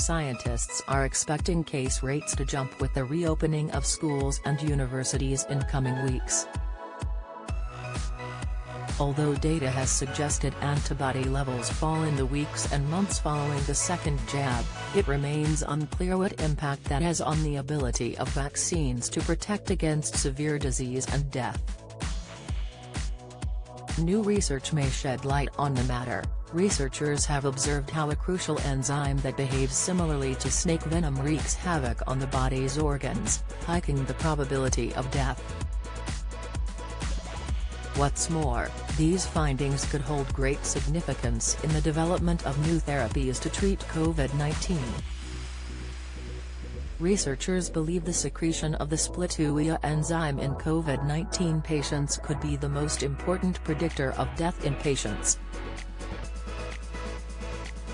scientists are expecting case rates to jump with the reopening of schools and universities in coming weeks. Although data has suggested antibody levels fall in the weeks and months following the second jab, it remains unclear what impact that has on the ability of vaccines to protect against severe disease and death. New research may shed light on the matter. Researchers have observed how a crucial enzyme that behaves similarly to snake venom wreaks havoc on the body's organs, hiking the probability of death. What's more, these findings could hold great significance in the development of new therapies to treat COVID-19. Researchers believe the secretion of the splitUIA enzyme in COVID-19 patients could be the most important predictor of death in patients.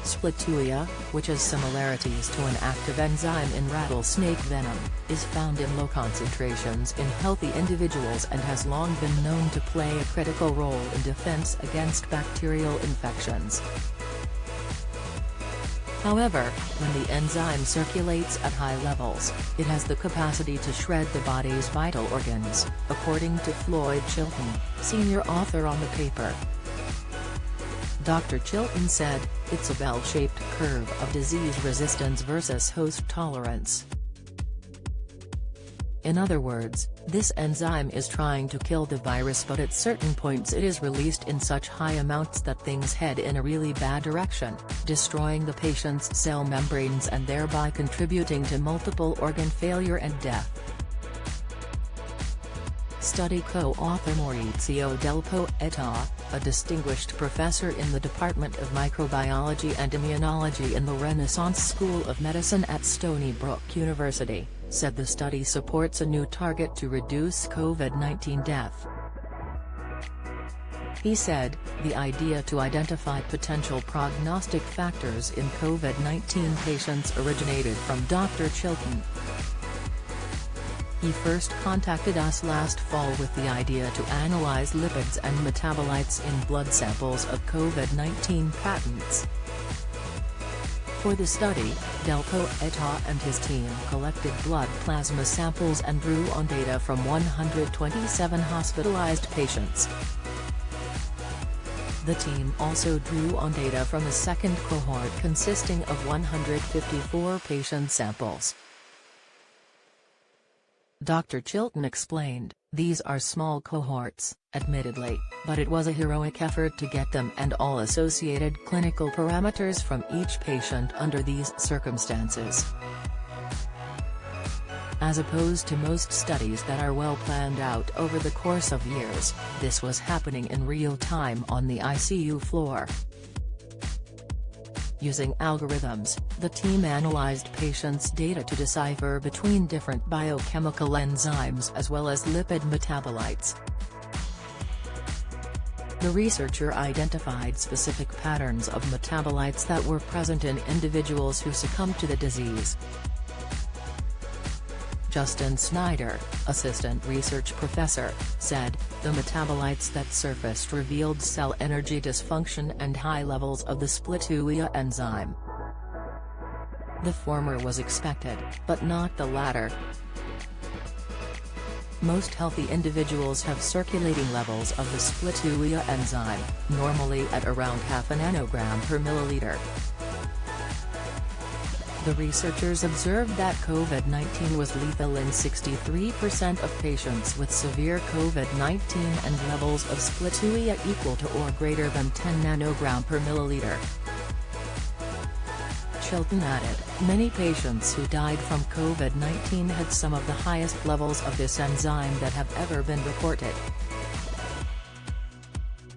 SplitUIA, which has similarities to an active enzyme in rattlesnake venom, is found in low concentrations in healthy individuals and has long been known to play a critical role in defense against bacterial infections. However, when the enzyme circulates at high levels, it has the capacity to shred the body's vital organs, according to Floyd Chilton, senior author on the paper. Dr. Chilton said, "It's a bell-shaped curve of disease resistance versus host tolerance. In other words, this enzyme is trying to kill the virus, but at certain points it is released in such high amounts that things head in a really bad direction, destroying the patient's cell membranes and thereby contributing to multiple organ failure and death." Study co-author Maurizio Del Poeta, a distinguished professor in the Department of Microbiology and Immunology in the Renaissance School of Medicine at Stony Brook University, said the study supports a new target to reduce COVID-19 death. He said, "The idea to identify potential prognostic factors in COVID-19 patients originated from Dr. Chilton. He first contacted us last fall with the idea to analyze lipids and metabolites in blood samples of COVID-19 patients." For the study, Del Poeta and his team collected blood plasma samples and drew on data from 127 hospitalized patients. The team also drew on data from a second cohort consisting of 154 patient samples. Dr. Chilton explained, "These are small cohorts, admittedly, but it was a heroic effort to get them and all associated clinical parameters from each patient under these circumstances. As opposed to most studies that are well planned out over the course of years, this was happening in real time on the ICU floor." Using algorithms, the team analyzed patients' data to decipher between different biochemical enzymes as well as lipid metabolites. The researcher identified specific patterns of metabolites that were present in individuals who succumbed to the disease. Justin Snyder, assistant research professor, said, "The metabolites that surfaced revealed cell energy dysfunction and high levels of the splitUIA enzyme. The former was expected, but not the latter. Most healthy individuals have circulating levels of the splitUIA enzyme, normally at around half a nanogram per milliliter." The researchers observed that COVID-19 was lethal in 63% of patients with severe COVID-19 and levels of splitUIA equal to or greater than 10 nanogram per milliliter. Chilton added, "Many patients who died from COVID-19 had some of the highest levels of this enzyme that have ever been reported.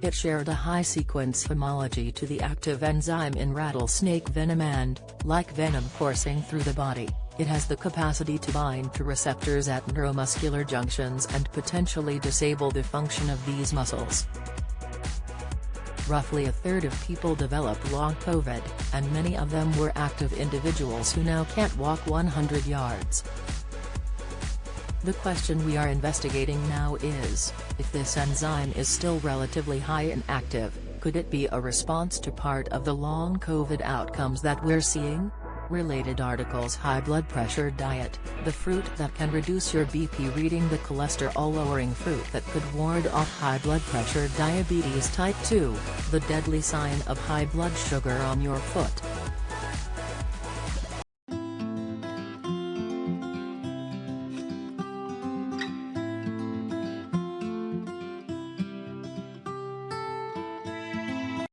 It shared a high-sequence homology to the active enzyme in rattlesnake venom and, like venom coursing through the body, it has the capacity to bind to receptors at neuromuscular junctions and potentially disable the function of these muscles. Roughly a third of people developed long COVID, and many of them were active individuals who now can't walk 100 yards. The question we are investigating now is, if this enzyme is still relatively high and active, could it be a response to part of the long COVID outcomes that we're seeing? Related articles: high blood pressure diet, the fruit that can reduce your BP reading, the cholesterol-lowering fruit that could ward off high blood pressure, diabetes type 2, the deadly sign of high blood sugar on your foot.